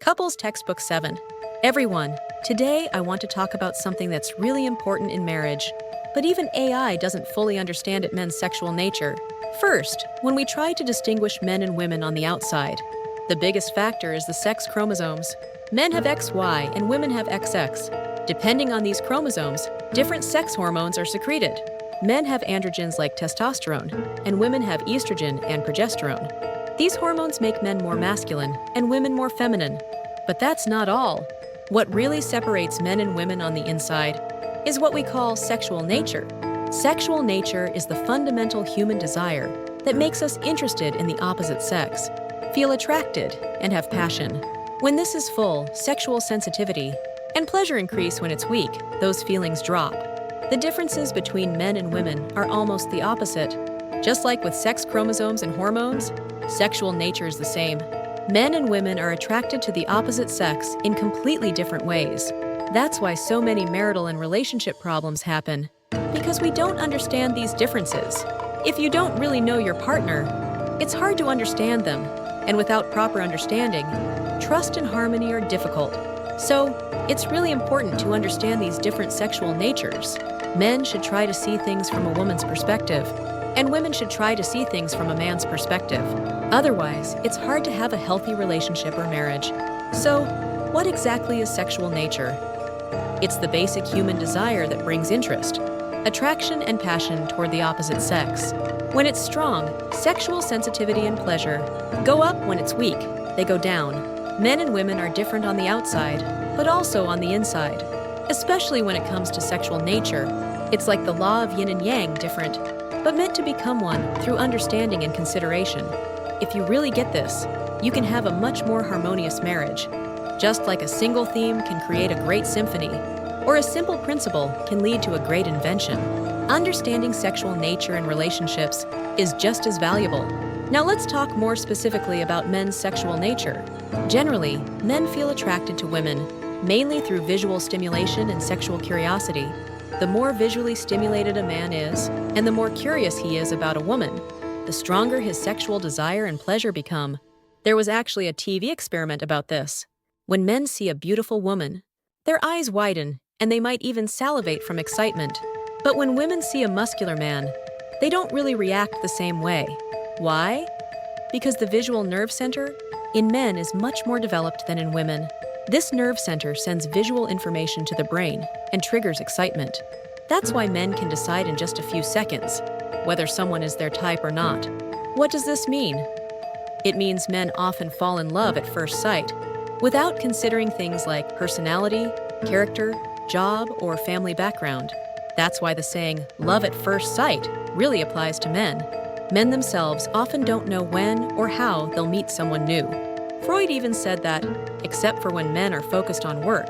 Couples Textbook 7. Everyone, today I want to talk about something that's really important in marriage, but even AI doesn't fully understand men's sexual nature. First, when we try to distinguish men and women on the outside, the biggest factor is the sex chromosomes. Men have XY and women have XX. Depending on these chromosomes, different sex hormones are secreted. Men have androgens like testosterone, and women have estrogen and progesterone. These hormones make men more masculine and women more feminine. But that's not all. What really separates men and women on the inside is what we call sexual nature. Sexual nature is the fundamental human desire that makes us interested in the opposite sex, feel attracted, and have passion. When this is full, sexual sensitivity and pleasure increase. When it's weak, those feelings drop. The differences between men and women are almost the opposite. Just like with sex chromosomes and hormones, sexual nature is the same. Men and women are attracted to the opposite sex in completely different ways. That's why so many marital and relationship problems happen, because we don't understand these differences. If you don't really know your partner, it's hard to understand them, and without proper understanding, trust and harmony are difficult. So, it's really important to understand these different sexual natures. Men should try to see things from a woman's perspective, and women should try to see things from a man's perspective. Otherwise, it's hard to have a healthy relationship or marriage. So, what exactly is sexual nature? It's the basic human desire that brings interest, attraction and passion toward the opposite sex. When it's strong, sexual sensitivity and pleasure go up. When it's weak, they go down. Men and women are different on the outside, but also on the inside. Especially when it comes to sexual nature, it's like the law of yin and yang, different, but meant to become one through understanding and consideration. If you really get this, you can have a much more harmonious marriage. Just like a single theme can create a great symphony, or a simple principle can lead to a great invention, understanding sexual nature and relationships is just as valuable. Now let's talk more specifically about men's sexual nature. Generally, men feel attracted to women, mainly through visual stimulation and sexual curiosity. The more visually stimulated a man is, and the more curious he is about a woman, the stronger his sexual desire and pleasure become. There was actually a TV experiment about this. When men see a beautiful woman, their eyes widen, and they might even salivate from excitement. But when women see a muscular man, they don't really react the same way. Why? Because the visual nerve center in men is much more developed than in women. This nerve center sends visual information to the brain and triggers excitement. That's why men can decide in just a few seconds whether someone is their type or not. What does this mean? It means men often fall in love at first sight, without considering things like personality, character, job, or family background. That's why the saying, "love at first sight," really applies to men. Men themselves often don't know when or how they'll meet someone new. Freud even said that, except for when men are focused on work,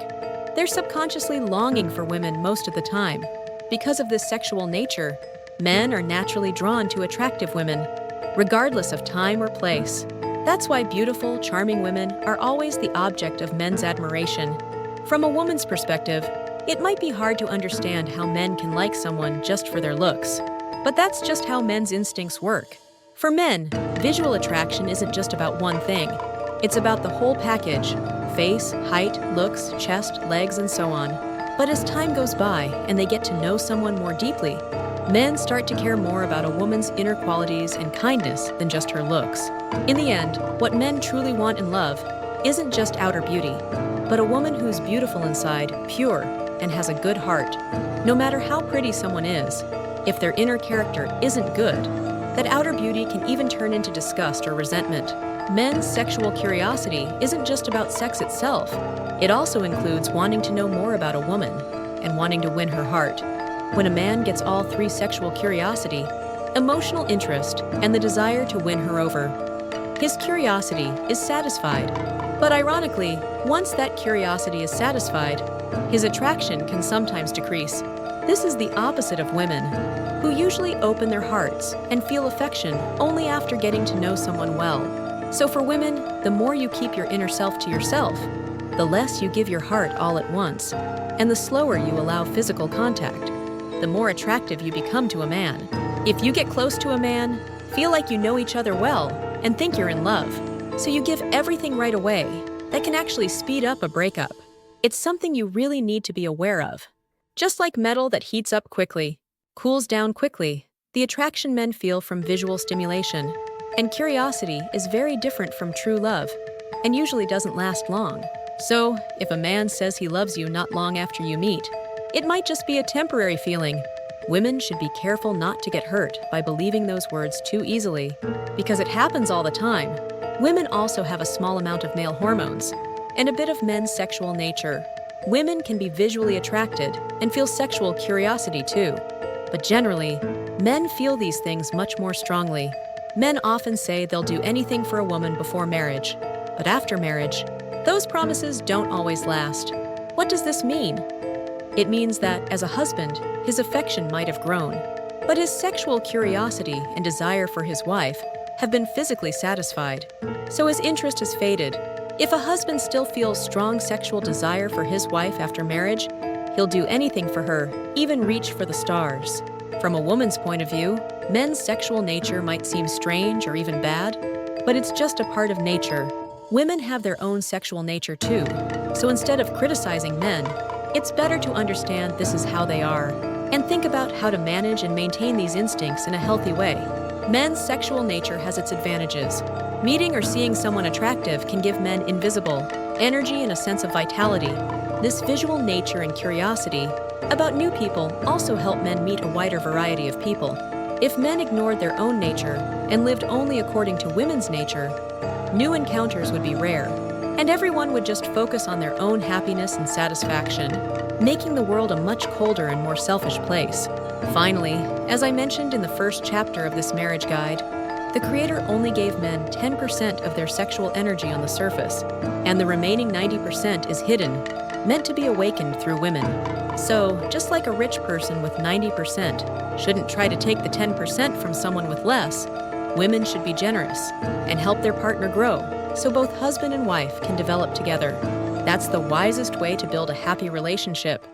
they're subconsciously longing for women most of the time. Because of this sexual nature, men are naturally drawn to attractive women, regardless of time or place. That's why beautiful, charming women are always the object of men's admiration. From a woman's perspective, it might be hard to understand how men can like someone just for their looks. But that's just how men's instincts work. For men, visual attraction isn't just about one thing. It's about the whole package: face, height, looks, chest, legs, and so on. But as time goes by and they get to know someone more deeply, men start to care more about a woman's inner qualities and kindness than just her looks. In the end, what men truly want in love isn't just outer beauty, but a woman who's beautiful inside, pure, and has a good heart. No matter how pretty someone is, if their inner character isn't good, that outer beauty can even turn into disgust or resentment. Men's sexual curiosity isn't just about sex itself. It also includes wanting to know more about a woman and wanting to win her heart. When a man gets all three: sexual curiosity, emotional interest, and the desire to win her over, his curiosity is satisfied. But ironically, once that curiosity is satisfied, his attraction can sometimes decrease. This is the opposite of women, who usually open their hearts and feel affection only after getting to know someone well. So for women, the more you keep your inner self to yourself, the less you give your heart all at once, and the slower you allow physical contact, the more attractive you become to a man. If you get close to a man, feel like you know each other well, and think you're in love, so you give everything right away, that can actually speed up a breakup. It's something you really need to be aware of. Just like metal that heats up quickly, cools down quickly, the attraction men feel from visual stimulation and curiosity is very different from true love and usually doesn't last long. So, if a man says he loves you not long after you meet, it might just be a temporary feeling. Women should be careful not to get hurt by believing those words too easily, because it happens all the time. Women also have a small amount of male hormones and a bit of men's sexual nature. Women can be visually attracted and feel sexual curiosity too. But generally, men feel these things much more strongly. Men often say they'll do anything for a woman before marriage, but after marriage, those promises don't always last. What does this mean? It means that, as a husband, his affection might have grown, but his sexual curiosity and desire for his wife have been physically satisfied, so his interest has faded. If a husband still feels strong sexual desire for his wife after marriage, he'll do anything for her, even reach for the stars. From a woman's point of view, men's sexual nature might seem strange or even bad, but it's just a part of nature. Women have their own sexual nature too, so instead of criticizing men, it's better to understand this is how they are, and think about how to manage and maintain these instincts in a healthy way. Men's sexual nature has its advantages. Meeting or seeing someone attractive can give men invisible energy and a sense of vitality. This visual nature and curiosity about new people also help men meet a wider variety of people. If men ignored their own nature and lived only according to women's nature, new encounters would be rare, and everyone would just focus on their own happiness and satisfaction, making the world a much colder and more selfish place. Finally, as I mentioned in the first chapter of this marriage guide, the Creator only gave men 10% of their sexual energy on the surface, and the remaining 90% is hidden, meant to be awakened through women. So, just like a rich person with 90% shouldn't try to take the 10% from someone with less, women should be generous and help their partner grow, so both husband and wife can develop together. That's the wisest way to build a happy relationship.